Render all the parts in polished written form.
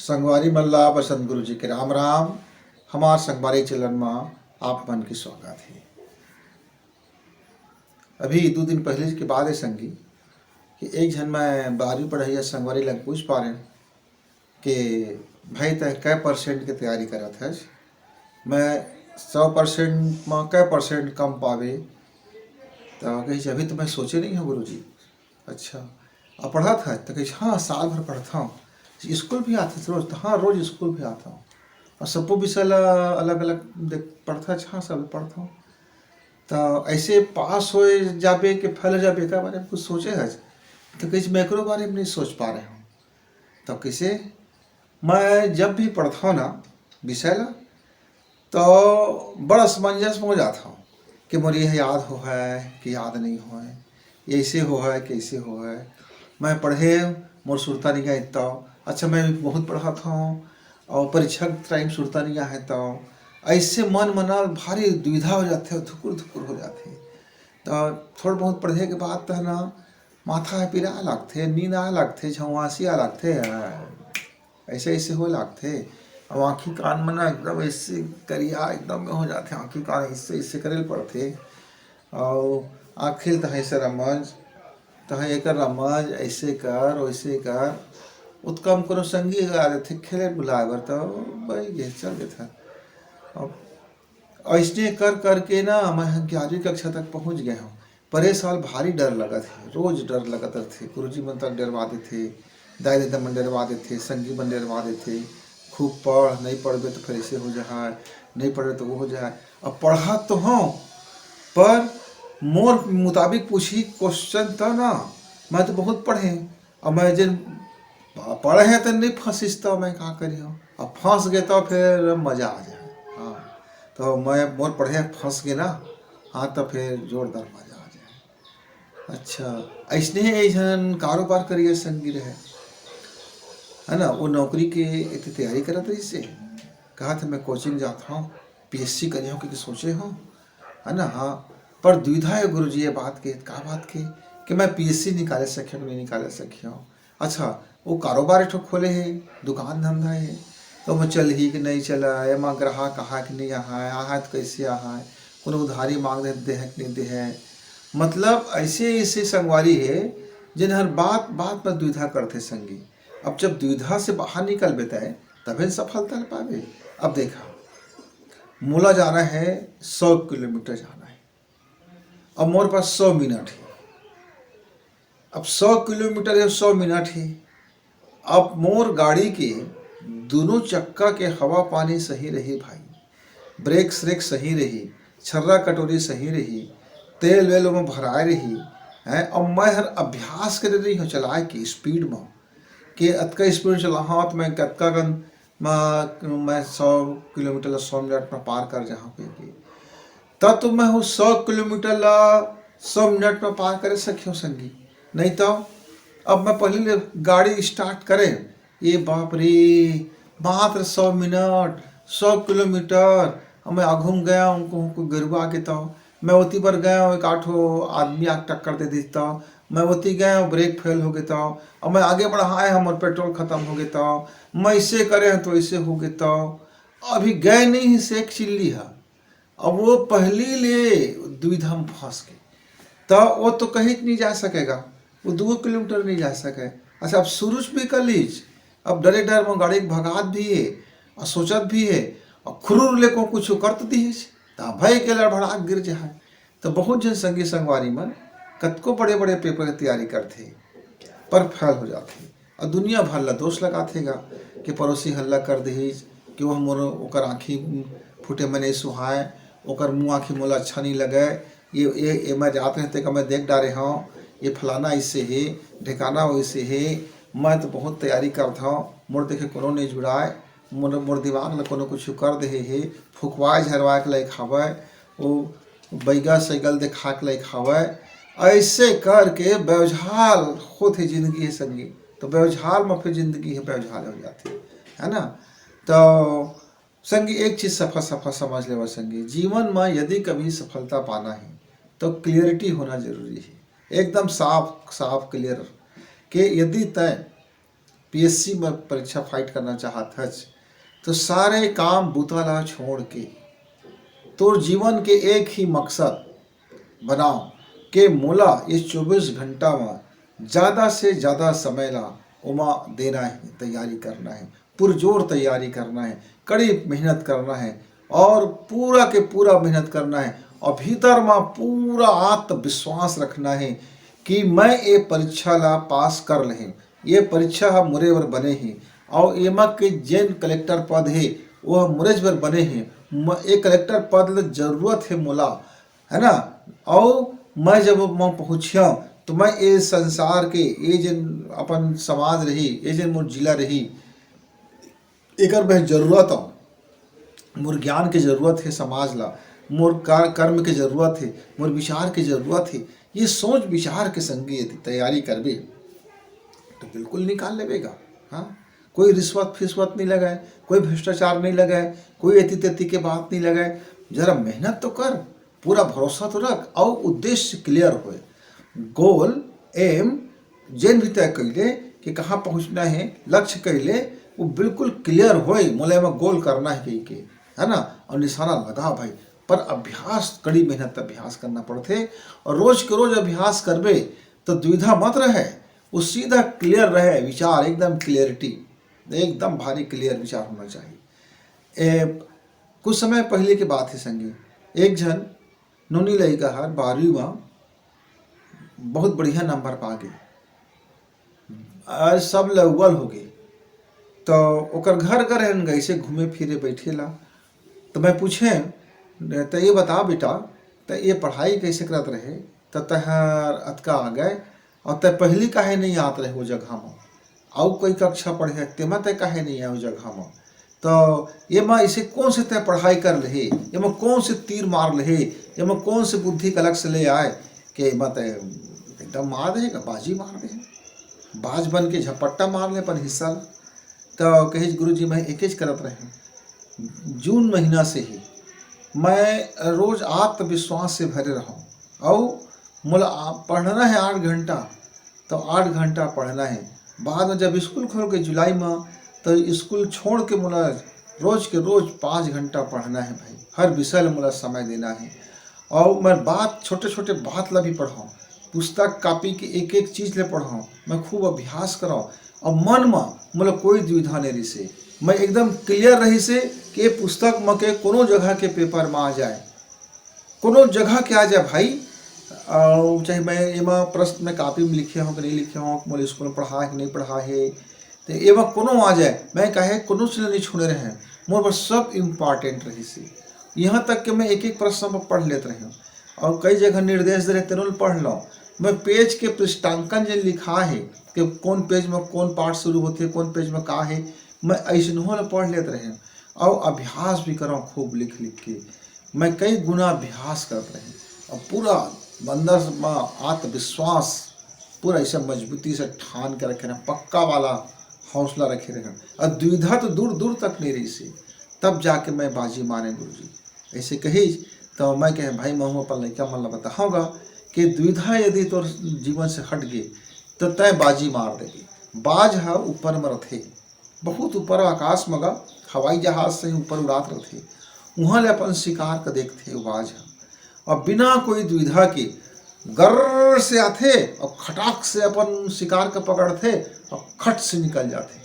संगवारी मल्ला बसंत गुरु जी के राम राम। हमार संगवारी चलन में आप मन की स्वागत है। अभी 2 दिन पहले की बात है संगी कि एक जन मैं 12वीं पढ़ाई संगवारी लग पूछ पा रहे कि भाई तय कै परसेंट की तैयारी करा था। मैं 100% में कै परसेंट कम पावे तो कही अभी तो मैं सोचे नहीं हूँ गुरु जी। अच्छा अब पढ़ा था तो कही हाँ साल भर पढ़ता हूँ, स्कूल भी आते थे रोज, तो हाँ रोज स्कूल भी आता हूँ और सबको विषय अलग अलग देख पढ़ता हाँ सब पढ़ता हूँ। तो ऐसे पास हो जाबे कि फैल जाबे का बारे में कुछ सोचे है तो कहीं मैक्रो बारे में नहीं सोच पा रहे हूँ। तो कैसे मैं जब भी पढ़ता हूँ ना विषय ला तो बड़ा असमंजस में हो जाता हूँ कि मुझे यह याद हो है कि याद नहीं हो है, ऐसे हो है कि ऐसे हो है। मैं पढ़े मोर सुरता नहीं गया इतना अच्छा, मैं बहुत पढ़ा था और परीक्षा टाइम सुरता नहीं है तो ऐसे मन मना भारी दुविधा हो जाते हैं, धुकुर धुकुर हो जाते हैं। तो थोड़ा बहुत पढ़े के बाद तो है ना माथा पीरा लगते, नींद आ लगते, झुआसी आ लगते, ऐसे ऐसे हो लगते और आँखी कान मना एकदम ऐसे करिया एकदम में हो जाते, आँखी कान ऐसे ऐसे करे पड़ते और आखिर तह से रमज तह एक रमज ऐसे कर वैसे कर उत्कम करो संगी गा थे खेले बुलाए बर तो भाई ये चल गए था। अब ऐसे कर करके ना मैं 11वीं कक्षा तक पहुंच गया हूँ। परे साल भारी डर लगा थे, रोज डर लगाते थे, गुरुजी मन तक डरवाते थे, दाई दादा मन डरवाते थे, संगी मन डरवाते थे। खूब पढ़, नहीं पढ़बे तो फिर ऐसे हो जाए, नहीं पढ़े तो वो हो जाए। अब पढ़ा तो हूँ पर मोर मुताबिक पूछी क्वेश्चन था ना, मैं तो बहुत पढ़े और मैं जिन पढ़े हैं तो नहीं फंसिस तो मैं कहाँ करी हूँ। अब फंस गए तो फिर मज़ा आ जाए। हाँ तो मैं मोर पढ़े फंस गए ना, हाँ तो फिर जोरदार मज़ा आ जाए। अच्छा ऐसने ऐसा कारोबार करिए संगी रहे है ना, वो नौकरी के इतनी तैयारी करा था। इससे कहा था मैं कोचिंग जाता हूँ, पीएससी करी हूँ क्योंकि सोचे हूँ है ना। हाँ पर दुविधा है गुरु जी ये बात के का बात के कि मैं पीएससी निकाले सके नहीं निकाले सके हूँ। अच्छा वो कारोबार ठो खोले है, दुकान धंधा है तो मैं चल ही कि नहीं चला है, माँ ग्राहक कहा कि नहीं आहा तो कैसे आहा है, कोनो उधारी मांग दे है कि नहीं दे है। मतलब ऐसे ऐसे संगवारी है जिन हर बात बात पर दुविधा करते संगी। अब जब दुविधा से बाहर निकल बेता है तभी सफलता पावे। अब देखा मोला जाना है 100 किलोमीटर जाना है, अब मोर पास 100 मिनट है। अब 100 किलोमीटर है 100 मिनट है। अब मोर गाड़ी के दोनों चक्का के हवा पानी सही रही भाई, ब्रेक श्रेक सही रही, छर्रा कटोरी सही रही, तेल वेल में भराए रही है। अब मैं हर अभ्यास कर रही हूँ चलाए की स्पीड में कि अतका स्पीड चला हाँ तो मैं कतका गन मैं 100 किलोमीटर 100 मिनट में पार कर जहाँ पे तब तो मैं हूँ 100 किलोमीटर ला 100 मिनट में पार कर सकियो संगी। नहीं तो अब मैं पहले गाड़ी स्टार्ट करें ये बाप रे मात्र 100 मिनट 100 किलोमीटर। मैं घूम गया उनको गरुआ के तो मैं उती पर गया एक आठो आदमी आग टक्कर दे देता, मैं उती गया ब्रेक फेल हो गया और मैं आगे बढ़ाए हमारे पेट्रोल खत्म हो गया, मैं इसे करे तो इसे हो गया। अभी गए नहीं से एक चिल्ली है। अब वो पहली ले दुविधा में फंस गए तो वो तो कहीं नहीं जा सकेगा, वो 2 किलोमीटर नहीं जा सके। अच्छा अब शुरू भी कर लीज, अब डरे डर में गाड़ी भगात भी है और सोचत भी है और खुरुर ले को कुछ करत दी तो भय के लड़भड़ा गिर जाए। तो बहुत जन संगी संगवारी मन कतको बड़े बड़े पेपर की तैयारी करते पर फेल हो जाते और दुनिया भर ला दोष लगातेगा कि पड़ोसी हल्ला कर दीज कि वह मोर ओकर आँखी फूटे में नहीं सुहाए, ओकर मुँह आँखी मोला अच्छा नहीं लगे, ये मैं जात रहते का मैं देख डारे हाँ ये फलाना इससे है ढिकाना वैसे है। मैं तो बहुत तैयारी करता हूँ, मोर देखे कोनो नहीं जुड़ाए, मोर दिमाग में कोनो कुछ कर दे है, फुकवाए झरवाए के लाइक खावे, वो बैगा सैगल देखा के लाइक खावे। ऐसे करके बेवझाल होती जिंदगी है संगी। तो बेवझाल में फिर जिंदगी है बेवझाल हो जाती है ना। तो संगी एक चीज़ सफा सफा समझ ले संगी, जीवन में यदि कभी सफलता पाना है तो क्लियरिटी होना जरूरी है, एकदम साफ साफ क्लियर कि यदि तय पीएससी में परीक्षा फाइट करना चाहत हस तो सारे काम बुतला छोड़ के तोर जीवन के एक ही मकसद बनाओ कि मोला इस 24 घंटा में ज़्यादा से ज़्यादा समय ला उमा देना है, तैयारी करना है, पुरजोर तैयारी करना है, कड़ी मेहनत करना है और पूरा के पूरा मेहनत करना है और भीतर में पूरा आत्मविश्वास रखना है कि मैं ये परीक्षा ला पास कर लें, ये परीक्षा हम मुरे बर बने हैं और एमा के जेन कलेक्टर पद है वह मुरेज बर बने हैं। ये कलेक्टर पद ला जरूरत है मोला, है ना। और मैं जब मैं पहुँचिया तो मैं ये संसार के ये जन अपन समाज रही, ये जन मोर जिला रही, एकर में जरूरत हो, मोर ज्ञान के जरूरत है समाज ला, मोर कर्म के जरूरत है, मोर विचार के जरूरत है। ये सोच विचार के संगे यदि तैयारी करबे तो बिल्कुल निकाल लेवेगा। हाँ, कोई रिश्वत फिश्वत नहीं लगाए, कोई भ्रष्टाचार नहीं लगाए, कोई एति तेती के बात नहीं लगाए। जरा मेहनत तो कर, पूरा भरोसा तो रख और उद्देश्य क्लियर होए, गोल एम जेन भी तय कैले कि कहाँ पहुँचना है, लक्ष्य कैले वो बिल्कुल क्लियर होए, मोले में गोल करना है के, है ना। और निशाना लगा भाई, पर अभ्यास, कड़ी मेहनत अभ्यास करना पड़ते और रोज के रोज अभ्यास करबे तो दुविधा मत रहे, वो सीधा क्लियर रहे विचार, एकदम क्लियरिटी, एकदम भारी क्लियर विचार होना चाहिए। कुछ समय पहले की बात है संगी, एक जन नोनी लड़का हर 12वीं में बहुत बढ़िया नंबर पा गए, आज सब लौगल हो गए तो ओकर घर घर गई से घूमे फिरे बैठे ला। तो मैं पूछे तो ये बता बेटा, तो ये पढ़ाई कैसे करत रहे, तो तहर अतका आ गए और तय पहली काहे नहीं आत रहे वो जगह में, और कोई कक्षा पढ़े तेमा तय काहे नहीं आए वो जगह में, तो ये माँ इसे कौन से तय पढ़ाई कर ले, ये माँ कौन से तीर मार ले, ये माँ कौन से बुद्धि का लक्ष्य ले आए कि माँ तय एकदम मार देगा, बाजी मार दे, बाज बन के झपट्टा मार ले पर हिस्सा। तो कहे गुरुजी मैं एक करत रहे, जून महीना से ही मैं रोज आत्मविश्वास से भरे रहा और मोला पढ़ना है 8 घंटा, तो 8 घंटा पढ़ना है। बाद में जब स्कूल खोल के जुलाई में, तो स्कूल छोड़ के मोला रोज के रोज 5 घंटा पढ़ना है भाई, हर विषय में मोला समय देना है। और मैं बात छोटे छोटे बात ला भी पढ़ाऊँ, पुस्तक कापी के एक एक चीज़ ले पढ़ाऊँ, मैं खूब अभ्यास कराऊँ और मन में मोला कोई दुविधा नहीं रही से, मैं एकदम क्लियर रही से कि पुस्तक में के कोनो जगह के पेपर में आ जाए, कोनो जगह के आ जाए भाई, और चाहे मैं एमा प्रश्न में कापी में लिखे हों कि नहीं लिखे हों, मोले स्कूल में पढ़ा है कि नहीं पढ़ा है, तो एमा कोनो आ जाए, मैं कहे कोनो से नहीं छोड़े रहे, मोर पर सब इम्पॉर्टेंट रही से। यहाँ तक कि मैं एक एक प्रश्न पर पढ़ लेते रहे और कई जगह निर्देश दे रहे तेनों पढ़ लो। मैं पेज के पृष्ठांकन जो लिखा है कि कौन पेज में कौन पार्ट शुरू होते है, कौन पेज में का है, मैं ऐसा पढ़ लेते रहे और अभ्यास भी करो खूब लिख लिख के। मैं कई गुना अभ्यास करते रहे और पूरा अंदर में आत्मविश्वास पूरा ऐसा मजबूती से ठान के रखे, पक्का वाला हौसला रखे रहे और दुविधा तो दूर दूर तक नहीं रही से, तब जाके मैं बाजी मारे गुरुजी ऐसे कही। तो मैं कहे भाई मैं अपन लड़का मन बताऊँगा कि दुविधा यदि तो जीवन से हट गए तो तय बाजी मार देगी। बाज है ऊपर में रथे, बहुत ऊपर आकाश में गा, हवाई जहाज से ऊपर उड़ात रथे, वहाँ ले अपन शिकार का देखते बाज है और बिना कोई दुविधा के गर्र से आते और खटाक से अपन शिकार का पकड़ते और खट से निकल जाते।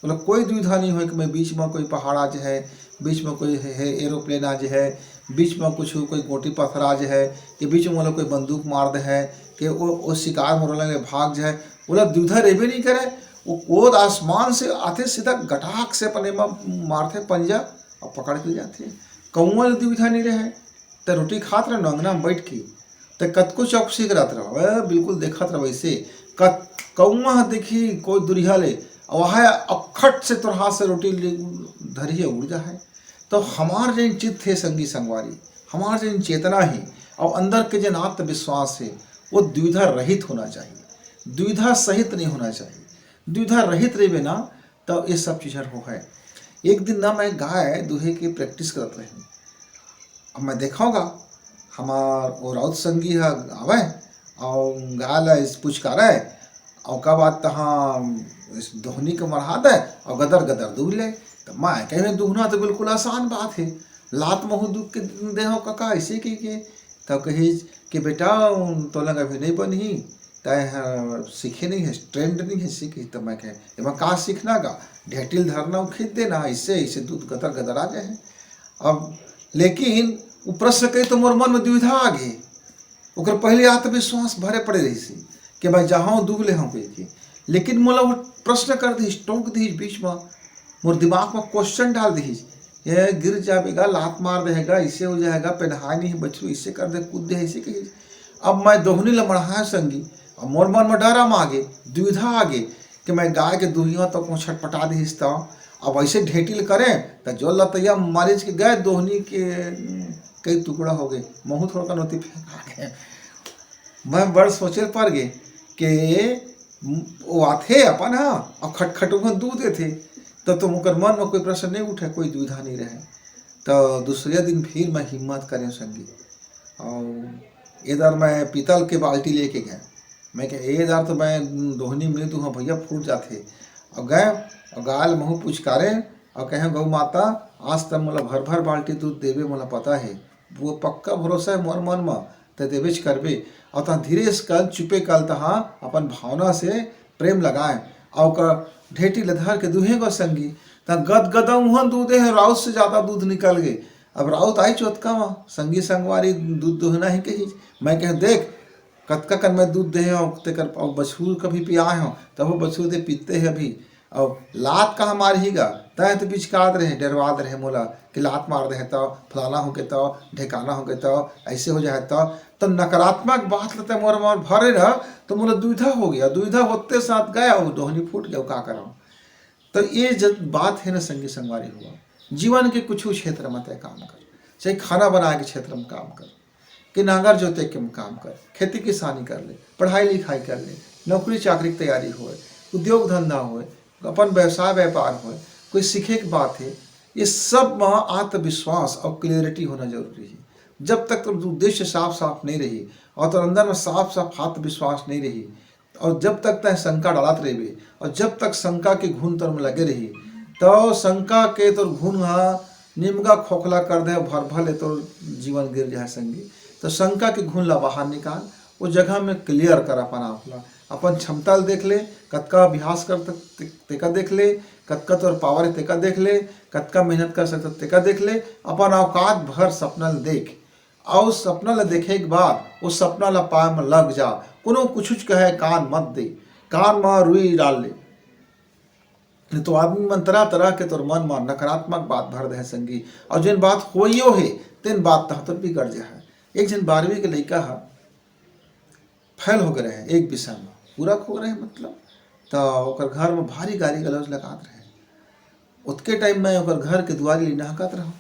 मतलब कोई दुविधा नहीं हो कि मैं बीच में कोई पहाड़ आज है, बीच में कोई है एरोप्लेन आज है, बीच में कुछ कोई गोटी पत्थर आज है, कि बीच में मतलब कोई बंदूक मार दे है, कि वो शिकार मोरला भाग जाए, बोला दुविधा रेबे नहीं करे। वो आसमान से आते सीधा गटाक से अपने मारते पंजा और पकड़ के जाते। कौआ दुविधा नहीं रहे तो रोटी खात रहे अंगना में बैठ के, तो कतको चौकसी करत रहो, बिल्कुल देखत रहो वैसे कौआ देखी कोई दुरिया ले वह अखट से तोर हाथ से रोटी धरिए उड़ जा है। तो हमार जन चित्त है संगी संगवारी, हमार जन चेतना है और अंदर के जन आत्मविश्वास है वो द्विधा रहित होना चाहिए, द्विधा सहित नहीं होना चाहिए। द्विधा रहित रहे बिना तो ये सब चीज़ें हो है। एक दिन ना मैं गाय दूहे की प्रैक्टिस करते रहे, अब मैं देखूँगा हमार और राउत संगी आवे और गाय ला पुचकारा है और का बात तहाँ इस दोहनी के मरहा दे और गदर गदर दूह ले। तो मैं कहे दूहना तो बिल्कुल आसान बात है, लात महू दुख के दे हो काका ऐसे के। तब कही कि बेटा तो लगा अभी नहीं बनी तय सीखे नहीं है, ट्रेंड नहीं है सीखी। तो मैं कहे एमा का सीखना का, ढेटिल धरना खींच देना, इससे इससे दूध गदर गदर आ जाए। अब लेकिन वो प्रश्न कही तो मोर मन में दुविधा आ गई। ओकर पहले आत्मविश्वास भरे पड़े रही सी कि भाई जहाँ दूग ले हम के, लेकिन मोला वो प्रश्न कर दी, टोक दी बीच में, मोर दिमाग में क्वेश्चन डाल दी, ये गिर जाएगा, लात मार देगा, इससे हो जाएगा, पहनाए नहीं बच्चों, इससे कर दे, कूद दे, ऐसे कही। अब मैं दोहनी लमड़ाया संगी और मोर मन में डर आगे, दुविधा आगे कि मैं गाय के दुहिया तक तो छटपटा दी। अब ऐसे ढेटिल करें तो जो लतैया मारिज के गए दोहनी के कई टुकड़ा हो गए, महू थोड़ा का नोती फेंक गए। मैं बड़ सोचे पड़ गए कि वो आथे अपन हाँ और खटखट दूध थे। तो तुम ओकर मन में कोई प्रश्न नहीं उठे, कोई दुविधा नहीं रहे। तो दूसरे दिन फिर मैं हिम्मत करें संगी और इधर मैं पीतल के बाल्टी लेके गए। मैं कह इधर तो मैं दोहनी मिली तो हाँ भैया फूट जाते। और गए और गाल महू पुचकारे और कहें गौ माता आज तक मोला भर भर बाल्टी दूध देवे, मोला पता है, वो पक्का भरोसा है मोर मन में, तो देवेच करबे। और तहाँ धीरे कल चुपे कल तहाँ अपन भावना से प्रेम लगाए और ढेटी लधर के दूहे गो संगी। तहाँ गद गदा उहन दूधे है, राउत से ज़्यादा दूध निकल गए। अब राउत आई चौथका वहाँ संगी संगवारी दूध दुहना ही कही। मैं कह देख कतका कर मैं दूध दे और बछूर कभी पियाए हो, तब वो बछूर दे पीते है अभी। और लात कहाँ मारहीगा, तय तो बिचकात रहे, डरवाद रहे मोला कि लात मार दे तो फलाना हो के तो ढेकाना हो के तो ऐसे हो जाए। तो नकारात्मक बात लेते मोर मोर भरे रह तो मोला दुविधा हो गया। दुविधा होते साथ गया वो दोहनी फूट गया, का कराऊँ। तो ये जब बात है ना संगी संगवारी हुआ, जीवन के कुछ क्षेत्र में तय काम कर, चाहे खाना बनाए के क्षेत्र में काम कर, कि नांगर जोते के में काम कर, खेती किसानी कर ले, पढ़ाई लिखाई कर ले, नौकरी चाकरी की तैयारी हो, उद्योग धंधा हो, अपन व्यवसाय व्यापार हो, कोई सीखे की बात है, ये सब में आत्मविश्वास और क्लियरिटी होना जरूरी है। जब तक तो उद्देश्य साफ साफ नहीं रही और तो अंदर में साफ साफ आत्मविश्वास नहीं रही और जब तक तय शंका डालत रही और जब तक शंका के घुन तर में लगे रही तो शंका के तो घुन निमगा खोखला कर दे, भर भले तो जीवन गिर जाए संगी। तो शंका के घुन ला बाहर निकाल, वो जगह में क्लियर कर अपन आपला, अपन क्षमता देख ले, कतका अभ्यास कर तेका देख ले, कतका तोर पावर है तेका देख ले, कतका मेहनत कर सकता तेका देख ले, अपन औकात भर सपना देख और उस सपना ला देखे के बाद उस सपना ला पाए में लग जा। कोनो कुछ कहे कान मत दे, कान में रुई डाल ले, नहीं तो आदमी मन तरह तरह के तोर मन में नकारात्मक बात भर दे संगी। और जिन बात होइयो है तेन बात तहतर भी कर जाए। एक जन 12वीं के लड़का है फेल हो गए रहे एक विषय में, पूरा खो रहे मतलब। तो घर में भारी गाली गलौज लगात रहे। उतके टाइम में घर के दुआरी ले नहकत रहा।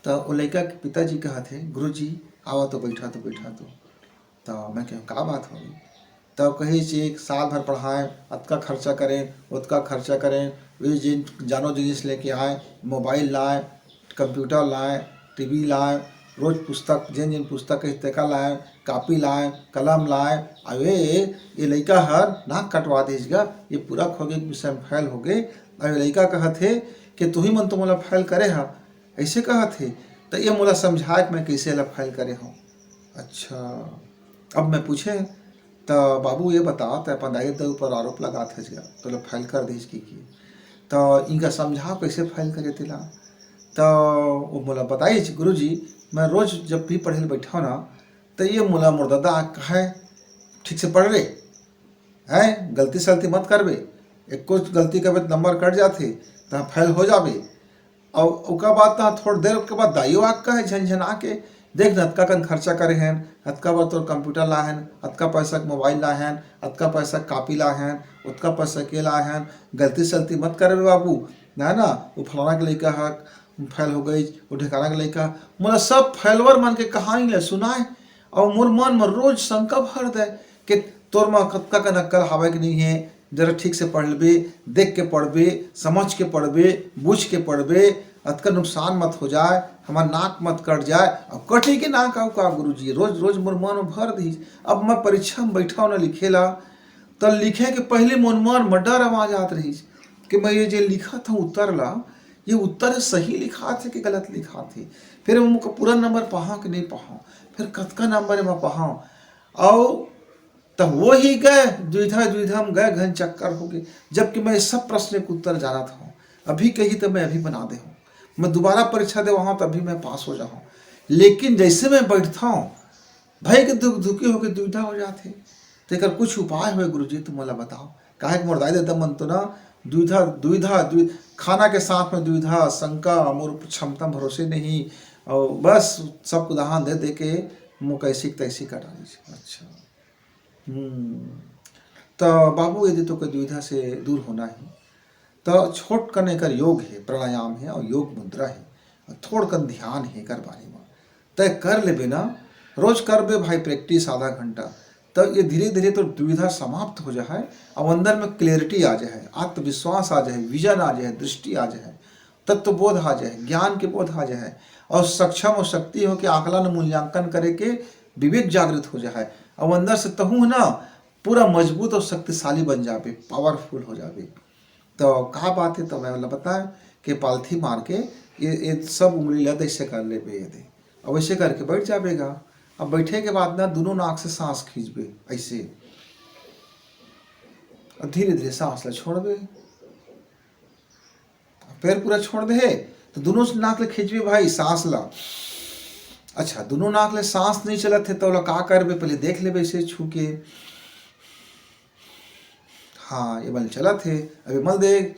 तो वो लड़का के पिताजी कहा थे गुरुजी आवा तो बैठा तो मैं कहूँ का बात होगी। तब कही एक साल भर पढ़ाएं, अतका खर्चा करें उतका खर्चा करें, वे जिन जानो जिनिस लेके आए, मोबाइल लाए, कंप्यूटर लाए, टीवी लाए, रोज पुस्तक जिन जिन पुस्तक है तेका लाए, कापी लाए, कलम लाए। अरे ये लड़का हर नाक कटवा दीजिएगा, ये पूरा खो गए विषय में फेल हो गए। अब लड़का कहा थे कि तू ही मन तो मोला फेल करे हा, ऐसे कहा थे। तो ये मोला समझाए कि मैं कैसे ला फेल करे हूँ। अच्छा अब मैं पूछे तो बाबू ये बता तो अपन दाई ऊपर आरोप लगा थे तो लोग फेल कर दीज की तो इनका समझाओ कैसे फेल करे तिला। तो वो मोला बताइए गुरुजी मैं रोज जब भी पढ़े बैठा ना तो ये मोला मोर दादा कहे ठीक से पढ़ रे हैं, गलती सलती मत करबे, एक कुछ गलती करबे तो नंबर कट जाते तो फेल हो जाबे। और उसका बाद तो थोड़ी देर के बाद दाइयो आग कहे झनझना के देख न अतका कन खर्चा करे हैं, अतका बार तो कंप्यूटर ला हैं, अतका पैसा मोबाइल ला हैं, अतका पैसा कापी ला हैं, उतका पैसा के ला हैं, गलती सलती मत करे बाबू ना ना। वो फलाना के लड़का है फेल हो गई, वो ढेकाना के लड़का, मोला सब फेलवर मन के कहानी ले सुनाए और मोर मन में रोज शंका भर दे कि तोर में कतका का नक्कल हवा कि नहीं है, जरा ठीक से पढ़ लेबे, देख के पढ़बे, समझ के पढ़बे, बुझ के पढ़बे, अतका नुकसान मत हो जाए, हमार नाक मत कट जाए। और कटी के नाक आओ का गुरुजी रोज रोज मोर मन में भर दी। अब मैं परीक्षा में बैठा न लिखेला तो लिखे के पहले मनमार मर्डर आवाज आत रही कि मैं ये जो लिखा था उत्तर ला, ये उत्तर सही लिखा थे कि गलत लिखा थे। फिर मुझको पूरा नंबर पढ़ा कि नहीं पढ़ा, फिर कतका नंबर में पढ़ा, और तब वो ही गए द्विधा द्विधा में गए, घन चक्कर हो गए। जबकि मैं सब प्रश्न के उत्तर जाना था, अभी कही तो मैं अभी बना दे हूँ, मैं दोबारा परीक्षा दे वहाँ तो अभी मैं पास हो जाऊँ। लेकिन जैसे मैं बैठता हूँ भाई के दुख दुखी होकर दुविधा हो जाते। तो एक कुछ उपाय हो गुरुजी तुम मला बताओ, काहे मोर दाई दादा मन तो ना द्विधा द्विधा खाना के साथ में द्विधा शंका, मोर क्षमता भरोसे नहीं, और बस सब उदाहरण दे दे के मुँह कैसी तैसी कटा। अच्छा तो बाबू यदि तो दुविधा से दूर होना है तो छोट कन एकर योग है, प्राणायाम है और योग मुद्रा है, थोड़ कन ध्यान है कर बारे में तय कर ले बिना रोज कर बे भाई प्रैक्टिस आधा घंटा, तब ये धीरे धीरे तो दुविधा समाप्त हो जाए और अंदर में क्लियरिटी आ जाए, आत्मविश्वास आ जाए, विजन आ जाए, दृष्टि आ जाए, तत्वबोध आ जाए, ज्ञान के बोध आ जाए, और सक्षम और शक्ति हो कि आकलन मूल्यांकन करे के विवेक जागृत हो जाए, और अंदर से तहु ना पूरा मजबूत और शक्तिशाली बन जाए, पावरफुल हो जाए। तो कहा बात है तो मैं मतलब बताया कि पालथी मार के ये सब उंगली लद ऐसे कर ले बे, दे अब ऐसे करके बैठ जाएगा। अब बैठे के बाद ना दोनों नाक से सांस खींचबे ऐसे, और धीरे धीरे सांस ला छोड़बे, पैर पूरा छोड़ दे तो दोनों नाक ले खींचबे भाई सांस ला। अच्छा दोनों नाक ले सांस नहीं चलत है तो का करबे, पहले देख लेबे ऐसे छू के, हाँ ये मल चला थे, अभी मल देख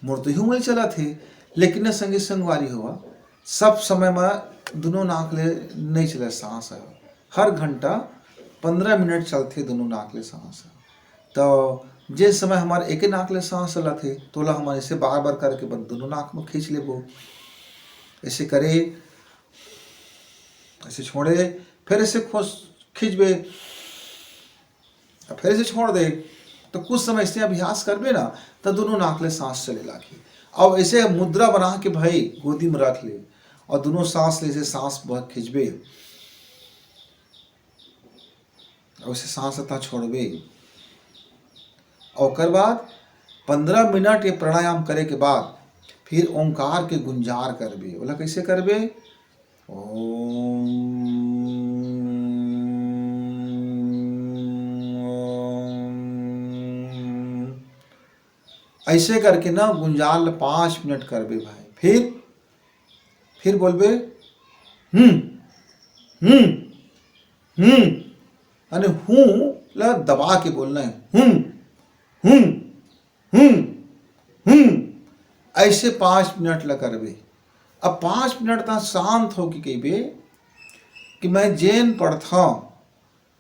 मोर तो यूं मल चला थे, लेकिन न संगी संगवारी हुआ सब समय में दोनों नाक ले नहीं चले सांस है, हर घंटा 15 मिनट चलते दोनों नाक ले सांस है। तो जिस समय हमारे एक ही नाक ले सांस चला थे तो ला हमारे ऐसे बार बार करके बस दोनों नाक में खींच ले, वो ऐसे करे, ऐसे छोड़े, फिर ऐसे खींचबे, फिर से छोड़ दे। तो कुछ समय ऐसे अभ्यास करबे ना तो दोनों नाक ले सांस चले लागी। अब ऐसे मुद्रा बना के भाई गोदी में रख ले और दोनों सांस ले से सांस बहुत खींचबे और उसे सांस अता छोड़बे, और कर बाद 15 मिनट ये प्राणायाम करे के बाद फिर ओंकार के गुंजार करबे। बोला कैसे करबे, ओम ऐसे करके ना गुंजाल 5 मिनट करबे भाई। फिर बोलबे अने हूँ ला दबा के बोलना है, ऐसे 5 मिनट ला करबे। अब 5 मिनट तक शांत हो के कहबे कि मैं जैन पढ़ता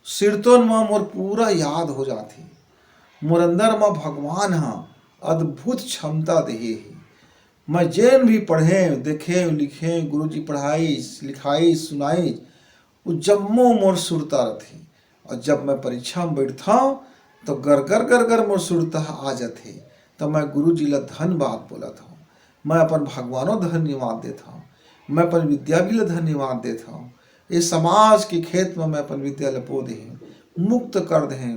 सिरतोन में मोर पूरा याद हो जाती, मोर अंदर में भगवान हाँ अद्भुत क्षमता देहे है। मैं जैन भी पढ़े देखे लिखे गुरुजी पढ़ाई लिखाई सुनाई वो जम्मो मोर सुरता रहती, और जब मैं परीक्षा में बैठता तो गर गर गर गर मोर सुरता आ जाते। तो मैं गुरुजी ला धन्यवाद बोला था, मैं अपन भगवानों धन्यवाद देता हूँ, मैं अपन विद्या भी ला धन्यवाद देता हूँ। ये समाज के खेत में मैं अपन विद्या लपो दे मुक्त कर दे,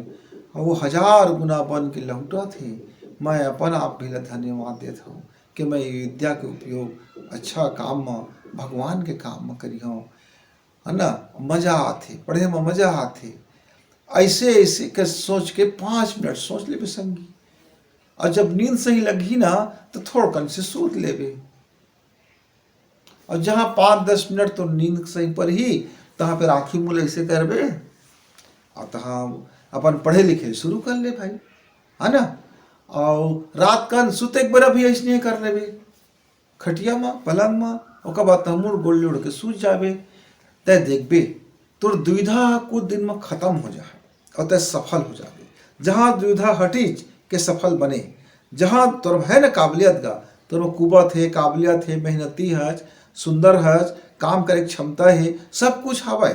और वो 1000 गुना बन के लौटा थे। मैं अपन आप भी ला धन्यवाद देता हूँ कि मैं ये विद्या के उपयोग अच्छा काम में भगवान के काम में करी हूँ, है ना, मजा आती पढ़े में मजा आती। ऐसे ऐसे के सोच के 5 मिनट सोच ले संगी, और जब नींद सही लगी ना तो थोड़कन से सूत लेबे, और जहाँ 5-10 मिनट तो नींद सही पर ही तहाँ पर आँखी मूल ऐसे करबे, और तहाँ अपन पढ़े लिखे शुरू कर ले भाई, है ना। और रात का सुते एक बार भी ऐसे कर लेबे खटिया में पलंग में, और बाद तमुड़ गोल उड़ के सूझ जाबे। तय देखबे तोर दुविधा कुछ दिन में खत्म हो जाए और तय सफल हो जाबे। जहाँ दुविधा हटी के सफल बने, जहाँ तोर है ना काबिलियत का, तोर कुबत है, काबिलियत है, मेहनती है, सुंदर है, काम करे क्षमता है, सब कुछ हवा,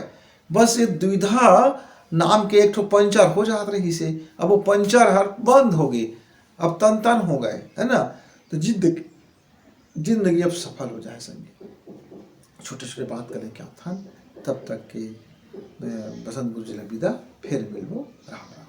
बस ये दुविधा नाम के एक ठो पंचर हो जात रही से। अब वो पंचर हर बंद हो गए, अब तन तन हो गए, है ना। तो जिंदगी अब सफल हो जाए संगी। छोटे छोटे बात करें क्या था, तब तक के बसंत गुरु जी विदा फिर मिलबो राम राम।